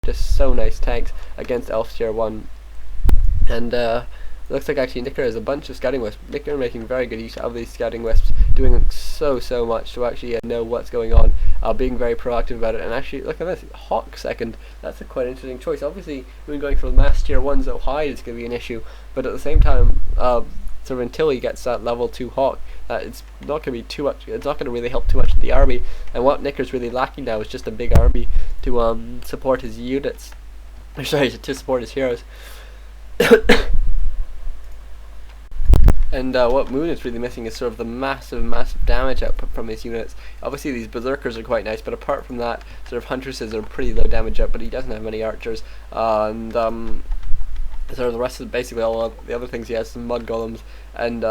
just so nice tanks against Elf Tier 1. And looks like actually Nicker has a bunch of scouting wisps. Nicker making very good use of these scouting wisps, doing so much to actually know what's going on, being very proactive about it. And actually, look at this, Hawk second. That's a quite interesting choice. Obviously, when going for the mass tier 1, so hide is going to be an issue, but at the same time, sort of until he gets that level 2 Hawk, it's not going to be too much. It's not going to really help too much in the army. And what Nicker's really lacking now is just a big army to support his units. Sorry, to support his heroes. And what Moon is really missing is sort of the massive damage output from his units. Obviously these berserkers are quite nice, but apart from that, sort of huntresses are pretty low damage output. He doesn't have many archers, and sort of the rest of basically all the other things he has, some mud golems and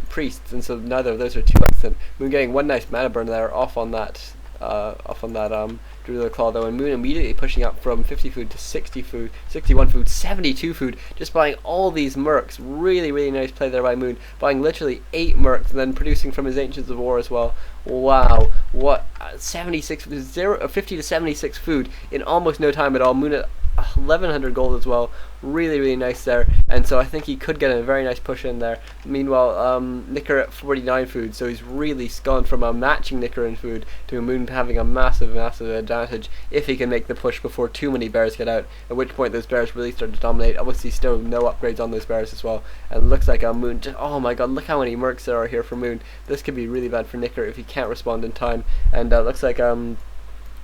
priests, and so neither of those are too excellent. Moon getting one nice mana burn there off on that Druid Claw though, and Moon immediately pushing up from 50 food to 60 food, 61 food, 72 food, just buying all these mercs. Really nice play there by Moon, buying literally 8 mercs and then producing from his Ancients of War as well. Wow, what 76 50 to 76 food in almost no time at all. Moon at 1100 gold as well, really nice there, and so I think he could get a very nice push in there. Meanwhile, Nicker at 49 food, so he's really gone from matching Nicker in food to Moon having a massive advantage if he can make the push before too many bears get out, at which point those bears really start to dominate. Obviously still no upgrades on those bears as well, and it looks like Moon just, oh my god, look how many mercs there are here for Moon. This could be really bad for Nicker if he can't respond in time, and looks like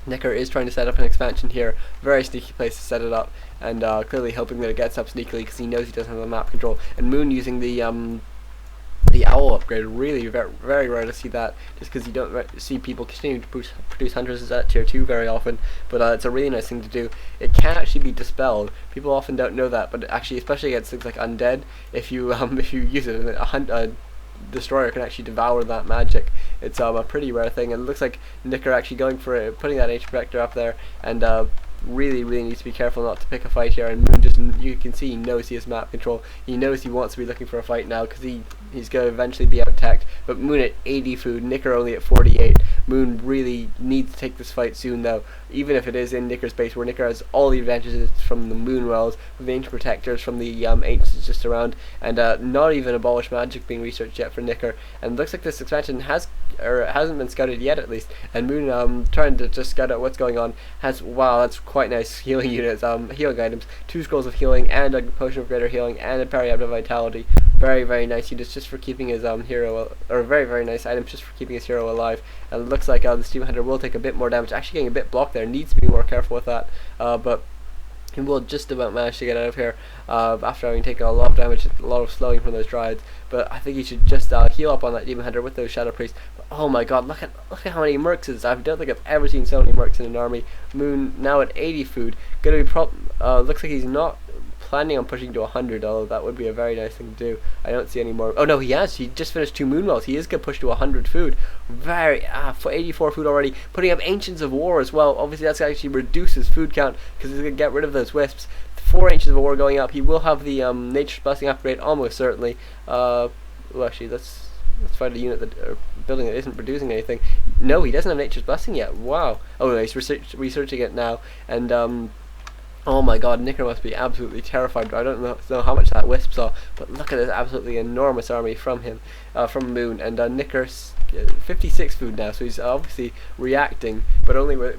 Nicker is trying to set up an expansion here. Very sneaky place to set it up, and clearly hoping that it gets up sneakily because he knows he doesn't have the map control. And Moon using the owl upgrade, really very rare to see that, just because you don't see people continue to produce hunters at tier 2 very often, but it's a really nice thing to do. It can actually be dispelled. People often don't know that, but actually, especially against things like undead, if you use it, a destroyer can actually devour that magic. It's a pretty rare thing, and it looks like Nicker actually going for it, putting that Ancient Protector up there, and really needs to be careful not to pick a fight here. And Moon just, you can see he knows he has map control. He knows he wants to be looking for a fight now because he's going to eventually be out-teched. But Moon at 80 food, Nicker only at 48. Moon really needs to take this fight soon though, even if it is in Nicker's base, where Nicker has all the advantages from the Moon Wells, from the Ancient Protectors, from the Ancients just around, and not even Abolish Magic being researched yet for Nicker. And it looks like this expansion hasn't been scouted yet at least, and Moon trying to just scout out what's going on. Wow, that's quite nice healing units, healing items, 2 scrolls of healing and a potion of greater healing and a periapta vitality. Very nice units just for keeping his hero, or very nice items just for keeping his hero alive. And it looks like the Steam Hunter will take a bit more damage, actually getting a bit blocked there, needs to be more careful with that, but he will just about manage to get out of here after having taken a lot of damage, a lot of slowing from those Dryads. But I think he should just heal up on that Demon Hunter with those Shadow Priests. But, oh my god, look at how many mercs it is. I don't think I've ever seen so many mercs in an army. Moon now at 80 food. Gonna be looks like he's not planning on pushing to 100, although that would be a very nice thing to do. I don't see any more. Oh no, he has. He just finished 2 Moonwells. He is going to push to 100 food. 84 food already. Putting up Ancients of War as well. Obviously that's going to actually reduce his food count because he's going to get rid of those wisps. 4 Ancients of War going up. He will have the Nature's Blessing upgrade almost certainly. Well, actually, let's find a unit that building that isn't producing anything. No, he doesn't have Nature's Blessing yet. Wow. Oh no, he's researching it now, and oh my god, Nicker must be absolutely terrified. I don't know how much that wisp saw, but look at this absolutely enormous army from him, from Moon, and Nicker's 56 food now, so he's obviously reacting, but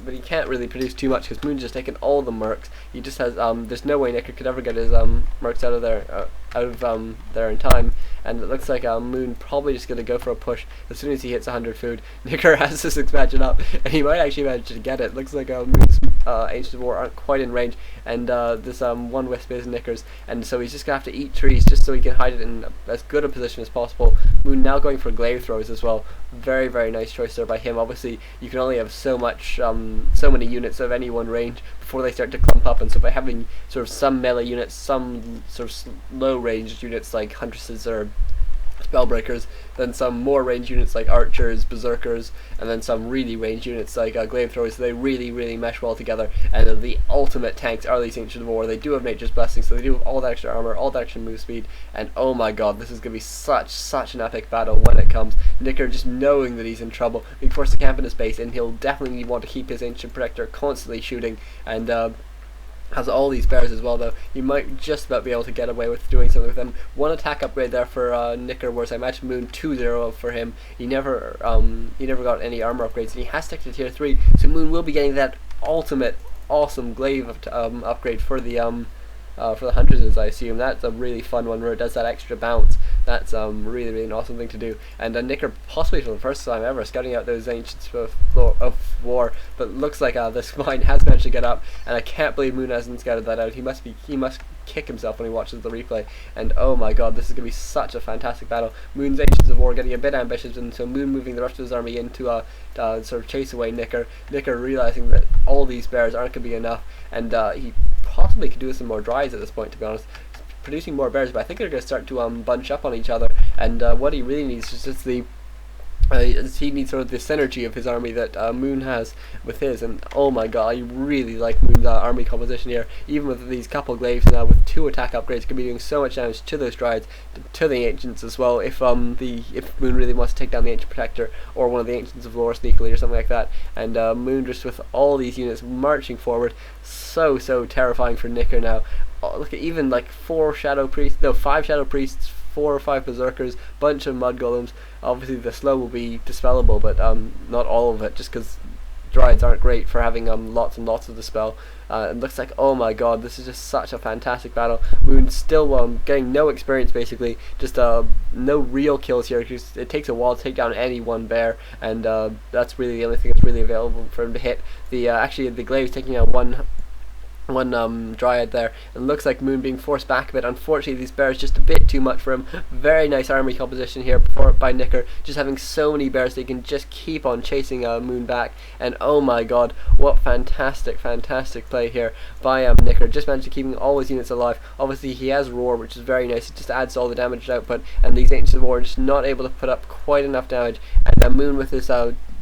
he can't really produce too much because Moon's just taken all the mercs. He just has there's no way Nicker could ever get his mercs out of there in time, and it looks like Moon probably just gonna go for a push as soon as he hits 100 food. Nicker has this expansion up, and he might actually manage to get it. Looks like Moon's Ancients of War aren't quite in range, and this one wisp is Nicker's, and so he's just gonna have to eat trees just so he can hide it in as good a position as possible. Moon now going for glaive throws as well. Very nice choice there by him. Obviously you can only have so many units of any one range before they start to clump up, and so by having sort of some melee units, some sort of low range units like huntresses or Spellbreakers, then some more ranged units like Archers, Berserkers, and then some really ranged units like Glaive Throwers. So they really mesh well together, and the ultimate tanks are these Ancients of War. They do have Nature's Blessing, so they do have all the extra armor, all the extra move speed, and oh my god, this is going to be such an epic battle when it comes. Nicker, just knowing that he's in trouble, being forced to camp in his base, and he'll definitely want to keep his Ancient Protector constantly shooting, and has all these bears as well, though. You might just about be able to get away with doing something with them. One attack upgrade there for Nicker, whereas I imagine Moon 2-0 for him. He never got any armor upgrades, and he has stick to tier 3, so Moon will be getting that ultimate awesome glaive upgrade for the Hunters, I assume. That's a really fun one where it does that extra bounce. That's really an awesome thing to do. And Nicker, possibly for the first time ever, scouting out those Ancients of War, but looks like this mine has managed to get up, and I can't believe Moon hasn't scouted that out. He must kick himself when he watches the replay, and oh my god, this is going to be such a fantastic battle. Moon's Ancients of War getting a bit ambitious, and so Moon moving the rest of his army in to sort of chase away Nicker. Nicker realizing that all these bears aren't going to be enough, and he possibly could do with some more Dryades at this point, to be honest. Producing more bears, but I think they're going to start to bunch up on each other, and what he really needs is just the he needs sort of the synergy of his army that Moon has with his, and oh my god, I really like Moon's army composition here. Even with these couple glaives now, with 2 attack upgrades, can be doing so much damage to those Dryades, to the Ancients as well, if Moon really wants to take down the Ancient Protector, or one of the Ancients of Lore sneakily, or something like that. And Moon just with all these units marching forward, so terrifying for Nicker now. Oh, look at even like 5 Shadow Priests, 4 or 5 Berserkers, bunch of Mud Golems. Obviously the slow will be dispellable, but not all of it, just because Dryades aren't great for having lots and lots of dispel. It looks like, oh my god, this is just such a fantastic battle. Moon's still getting no experience, basically, just no real kills here, because it takes a while to take down any one bear, and that's really the only thing that's really available for him to hit. Actually the glaive's taking out one Dryad there, and looks like Moon being forced back a bit. Unfortunately, these bears just a bit too much for him. Very nice army composition here by Nicker, just having so many bears they can just keep on chasing Moon back, and oh my god, what fantastic play here by Nicker. Just managed to keeping all his units alive. Obviously he has Roar, which is very nice. It just adds all the damage output, and these Ancients of War are just not able to put up quite enough damage, and Moon with his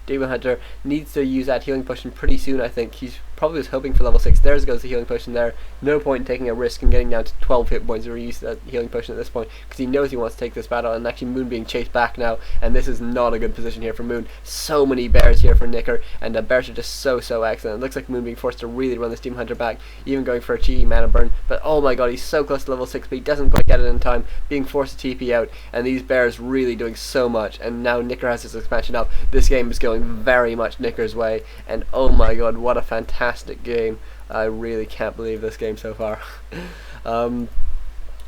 Demon Hunter needs to use that healing potion pretty soon. I think he's probably was hoping for level 6. There goes the healing potion there. No point in taking a risk and getting down to 12 hit points or use that healing potion at this point, because he knows he wants to take this battle, and actually Moon being chased back now, and this is not a good position here for Moon. So many bears here for Nicker, and the bears are just so excellent. It looks like Moon being forced to really run this Demon Hunter back, even going for a cheeky mana burn, but oh my god, he's so close to level 6, but he doesn't quite get it in time, being forced to TP out, and these bears really doing so much, and now Nicker has his expansion up. This game is going very much Nicker's way, and oh my god, what a fantastic game. I really can't believe this game so far.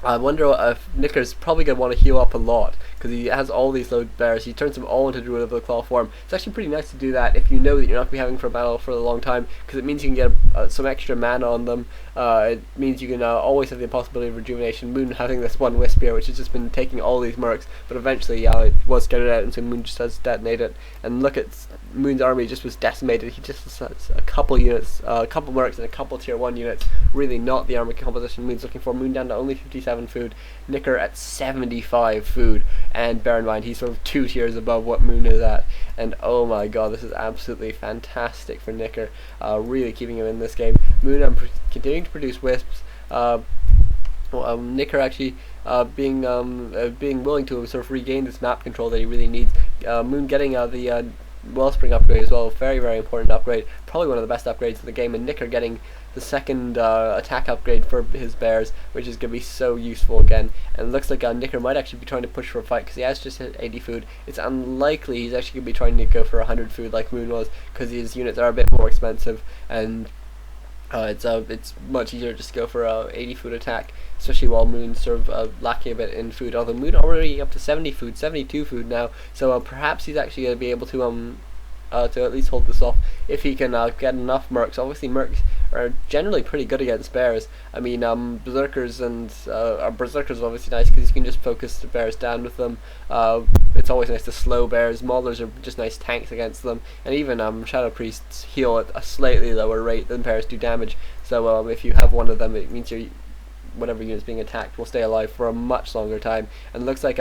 I wonder if Nicker's probably going to want to heal up a lot, because he has all these low bears. He turns them all into Druid of the Claw form. It's actually pretty nice to do that if you know that you're not going to be having for a battle for a long time, because it means you can get some extra mana on them. It means you can always have the possibility of rejuvenation. Moon having this one Wisp here, which has just been taking all these mercs, but eventually it was scattered out, and so Moon just has detonated. And look at Moon's army just was decimated. He just has a couple units, a couple mercs and a couple tier 1 units. Really not the army composition Moon's looking for. Moon down to only 57 food, Nicker at 75 food, and bear in mind he's sort of 2 tiers above what Moon is at, and oh my god, this is absolutely fantastic for Nicker, really keeping him in this game. Moon continuing to produce Wisps, Nicker actually being willing to sort of regain this map control that he really needs. Moon getting the Wellspring upgrade as well, very important upgrade, probably one of the best upgrades in the game, and Nicker getting the second attack upgrade for his bears, which is going to be so useful again. And it looks like Nicker might actually be trying to push for a fight, because he has just hit 80 food. It's unlikely he's actually going to be trying to go for 100 food like Moon was, because his units are a bit more expensive, and it's much easier just to go for a 80 food attack, especially while Moon's sort of lacking a bit in food. Although Moon already up to 70 food, 72 food now, so perhaps he's actually going to be able to at least hold this off if he can get enough mercs. Obviously mercs are generally pretty good against bears. I mean, Berserkers and Berserkers are obviously nice because you can just focus the bears down with them. It's always nice to slow bears. Maulers are just nice tanks against them, and even Shadow Priests heal at a slightly lower rate than bears do damage. So if you have one of them, it means whatever unit's being attacked will stay alive for a much longer time. And it looks like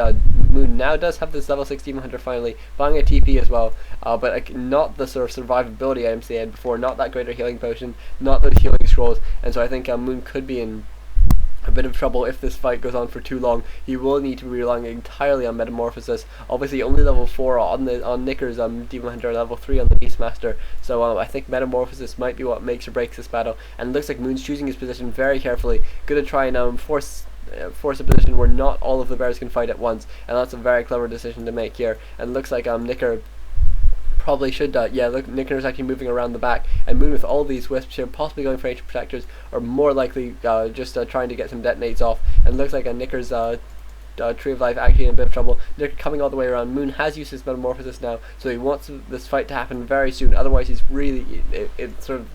Moon now does have this level 6 Demon Hunter finally, buying a TP as well, but not the sort of survivability items they had before, not that greater healing potion, not those healing scrolls, and so I think Moon could be in a bit of trouble if this fight goes on for too long. He will need to be relying entirely on Metamorphosis. Obviously only level 4 on Nicker's Demon Hunter, level 3 on the Beastmaster, so I think Metamorphosis might be what makes or breaks this battle, and it looks like Moon's choosing his position very carefully, gonna try and force a position where not all of the bears can fight at once, and that's a very clever decision to make here. And it looks like Nicker probably should look, Nicker's actually moving around the back, and Moon with all these wisps here, possibly going for ancient protectors, or more likely just trying to get some detonates off. And it looks like Nicker's Tree of Life actually in a bit of trouble. Nicker coming all the way around. Moon has used his Metamorphosis now, so he wants this fight to happen very soon, otherwise he's really, it sort of,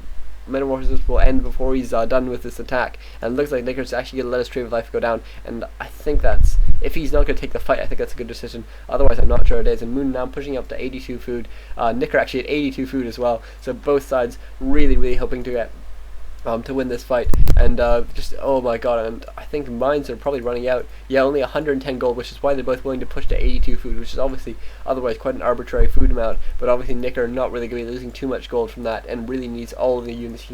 Metamorphosis will end before he's done with this attack. And it looks like Nicker's actually going to let his Tree of Life go down, and I think that's, if he's not going to take the fight, I think that's a good decision. Otherwise I'm not sure it is. And Moon now pushing up to 82 food, Nicker actually at 82 food as well, so both sides really hoping to get to win this fight. And just, oh my god, and I think mines are probably running out. Yeah, only 110 gold, which is why they're both willing to push to 82 food, which is obviously otherwise quite an arbitrary food amount, but obviously Nicker not really going to be losing too much gold from that, and really needs all of the units he can